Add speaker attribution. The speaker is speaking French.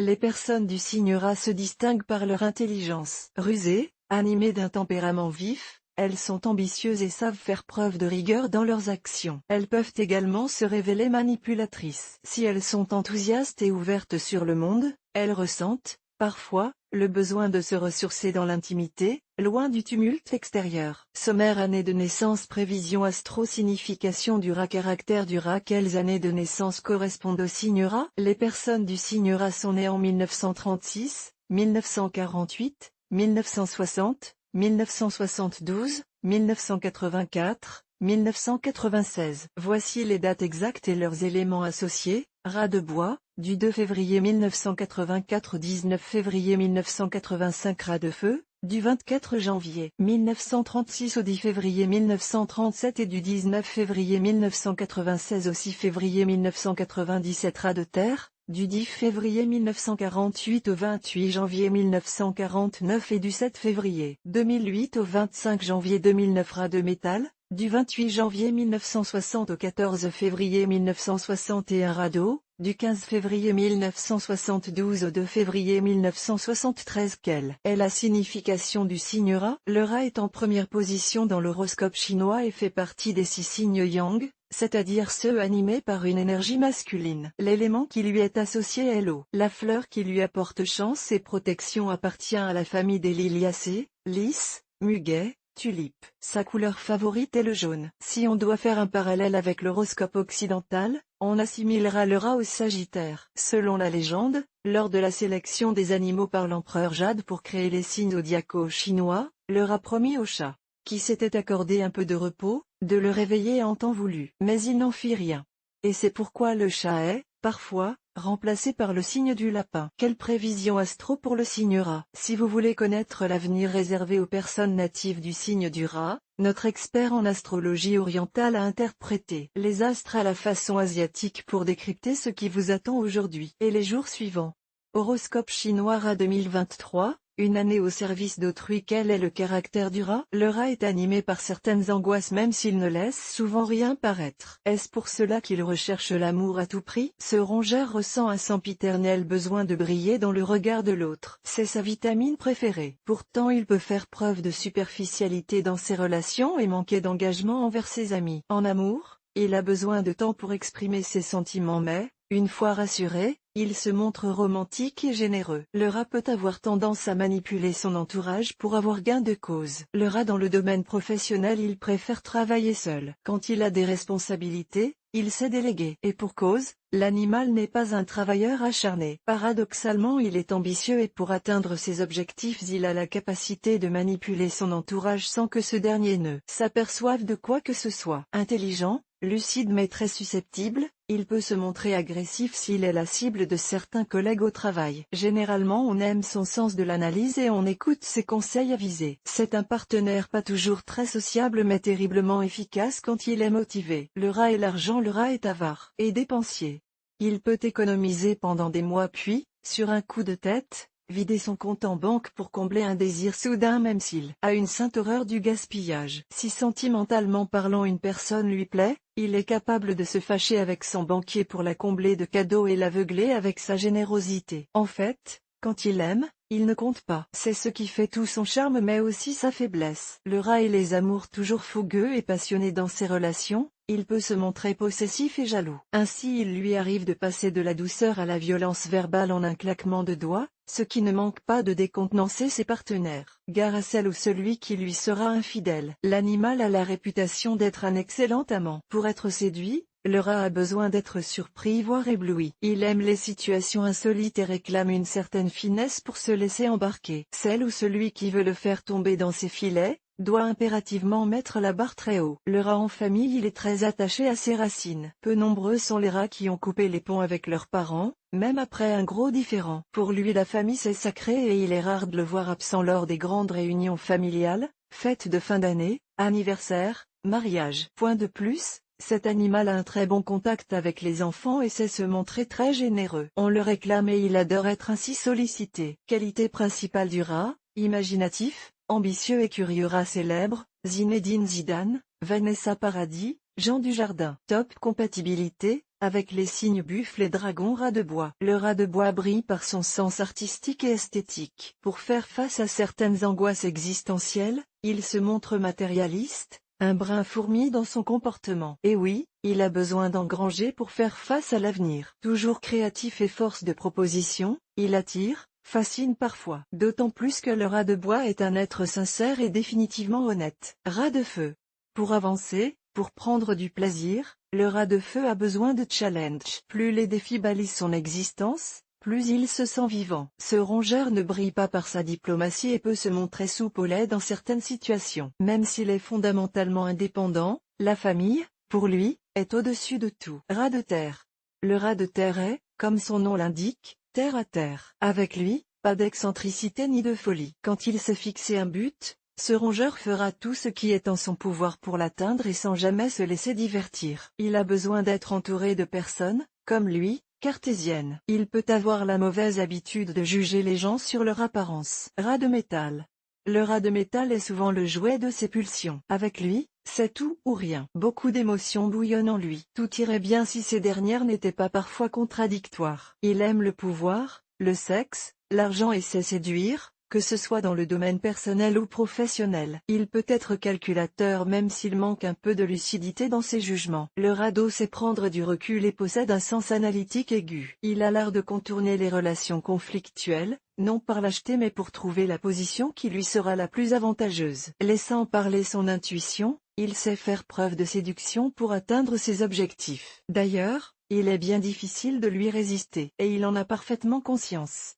Speaker 1: Les personnes du signe rat se distinguent par leur intelligence. Rusées, animées d'un tempérament vif, elles sont ambitieuses et savent faire preuve de rigueur dans leurs actions. Elles peuvent également se révéler manipulatrices. Si elles sont enthousiastes et ouvertes sur le monde, elles ressentent, parfois, le besoin de se ressourcer dans l'intimité, loin du tumulte extérieur. Sommaire année de naissance. Prévision astro. Signification du rat. Caractère du rat. Quelles années de naissance correspondent au signe rat? Les personnes du signe rat sont nées en 1936, 1948, 1960, 1972, 1984, 1996. Voici les dates exactes et leurs éléments associés. Rat de bois, du 2 février 1984 au 19 février 1985. Rat de feu, du 24 janvier 1936 au 10 février 1937 et du 19 février 1996 au 6 février 1997. Rat de terre, du 10 février 1948 au 28 janvier 1949 et du 7 février 2008 au 25 janvier 2009. Rat de métal, du 28 janvier 1960 au 14 février 1961. Rat d'eau, du 15 février 1972 au 2 février 1973. Quelle est la signification du signe rat? Le rat est en première position dans l'horoscope chinois et fait partie des 6 signes yang, c'est-à-dire ceux animés par une énergie masculine. L'élément qui lui est associé est l'eau. La fleur qui lui apporte chance et protection appartient à la famille des liliacées, lys, muguet, tulipe. Sa couleur favorite est le jaune. Si on doit faire un parallèle avec l'horoscope occidental, on assimilera le rat au Sagittaire. Selon la légende, lors de la sélection des animaux par l'empereur Jade pour créer les signes zodiacaux chinois, le rat promit au chat, qui s'était accordé un peu de repos, de le réveiller en temps voulu. Mais il n'en fit rien. Et c'est pourquoi le chat est, parfois, remplacé par le signe du lapin. Quelle prévision astro pour le signe rat? Si vous voulez connaître l'avenir réservé aux personnes natives du signe du rat, notre expert en astrologie orientale a interprété les astres à la façon asiatique pour décrypter ce qui vous attend aujourd'hui et les jours suivants. Horoscope chinois rat 2023. Une année au service d'autrui. Quel est le caractère du rat? Le rat est animé par certaines angoisses même s'il ne laisse souvent rien paraître. Est-ce pour cela qu'il recherche l'amour à tout prix? Ce rongeur ressent un sempiternel besoin de briller dans le regard de l'autre. C'est sa vitamine préférée. Pourtant il peut faire preuve de superficialité dans ses relations et manquer d'engagement envers ses amis. En amour, il a besoin de temps pour exprimer ses sentiments mais, une fois rassuré, il se montre romantique et généreux. Le rat peut avoir tendance à manipuler son entourage pour avoir gain de cause. Le rat dans le domaine professionnel, il préfère travailler seul. Quand il a des responsabilités, il sait déléguer. Et pour cause, l'animal n'est pas un travailleur acharné. Paradoxalement, il est ambitieux et pour atteindre ses objectifs, il a la capacité de manipuler son entourage sans que ce dernier ne s'aperçoive de quoi que ce soit. Intelligent, lucide mais très susceptible, il peut se montrer agressif s'il est la cible de certains collègues au travail. Généralement on aime son sens de l'analyse et on écoute ses conseils avisés. C'est un partenaire pas toujours très sociable mais terriblement efficace quand il est motivé. Le rat et l'argent. Le rat est avare et dépensier. Il peut économiser pendant des mois puis, sur un coup de tête, vider son compte en banque pour combler un désir soudain même s'il a une sainte horreur du gaspillage. Si sentimentalement parlant une personne lui plaît, il est capable de se fâcher avec son banquier pour la combler de cadeaux et l'aveugler avec sa générosité. En fait, quand il aime, il ne compte pas. C'est ce qui fait tout son charme mais aussi sa faiblesse. Le rat et les amours toujours fougueux et passionnés dans ses relations, il peut se montrer possessif et jaloux. Ainsi il lui arrive de passer de la douceur à la violence verbale en un claquement de doigts, ce qui ne manque pas de décontenancer ses partenaires. Gare à celle ou celui qui lui sera infidèle. L'animal a la réputation d'être un excellent amant. Pour être séduit, le rat a besoin d'être surpris voire ébloui. Il aime les situations insolites et réclame une certaine finesse pour se laisser embarquer. Celle ou celui qui veut le faire tomber dans ses filets, doit impérativement mettre la barre très haut. Le rat en famille, il est très attaché à ses racines. Peu nombreux sont les rats qui ont coupé les ponts avec leurs parents, même après un gros différend. Pour lui la famille c'est sacré et il est rare de le voir absent lors des grandes réunions familiales, fêtes de fin d'année, anniversaires, mariages. Point de plus, cet animal a un très bon contact avec les enfants et sait se montrer très généreux. On le réclame et il adore être ainsi sollicité. Qualité principale du rat, imaginatif, ambitieux et curieux. Rat célèbre, Zinedine Zidane, Vanessa Paradis, Jean Dujardin. Top compatibilité, avec les signes buffles et dragons rat de bois. Le rat de bois brille par son sens artistique et esthétique. Pour faire face à certaines angoisses existentielles, il se montre matérialiste, un brin fourmi dans son comportement. Et oui, il a besoin d'engranger pour faire face à l'avenir. Toujours créatif et force de proposition, il attire, fascine parfois. D'autant plus que le rat de bois est un être sincère et définitivement honnête. Rat de feu. Pour avancer, pour prendre du plaisir, le rat de feu a besoin de challenge. Plus les défis balisent son existence, plus il se sent vivant. Ce rongeur ne brille pas par sa diplomatie et peut se montrer souple au lait dans certaines situations. Même s'il est fondamentalement indépendant, la famille, pour lui, est au-dessus de tout. Rat de terre. Le rat de terre est, comme son nom l'indique, terre à terre. Avec lui, pas d'excentricité ni de folie. Quand il s'est fixé un but, ce rongeur fera tout ce qui est en son pouvoir pour l'atteindre et sans jamais se laisser divertir. Il a besoin d'être entouré de personnes, comme lui, cartésiennes. Il peut avoir la mauvaise habitude de juger les gens sur leur apparence. Rat de métal. Le rat de métal est souvent le jouet de ses pulsions. Avec lui, c'est tout ou rien. Beaucoup d'émotions bouillonnent en lui. Tout irait bien si ces dernières n'étaient pas parfois contradictoires. Il aime le pouvoir, le sexe, l'argent et sait séduire, que ce soit dans le domaine personnel ou professionnel. Il peut être calculateur même s'il manque un peu de lucidité dans ses jugements. Le radeau sait prendre du recul et possède un sens analytique aigu. Il a l'art de contourner les relations conflictuelles, non par lâcheté mais pour trouver la position qui lui sera la plus avantageuse. Laissant parler son intuition, il sait faire preuve de séduction pour atteindre ses objectifs. D'ailleurs, il est bien difficile de lui résister, et il en a parfaitement conscience.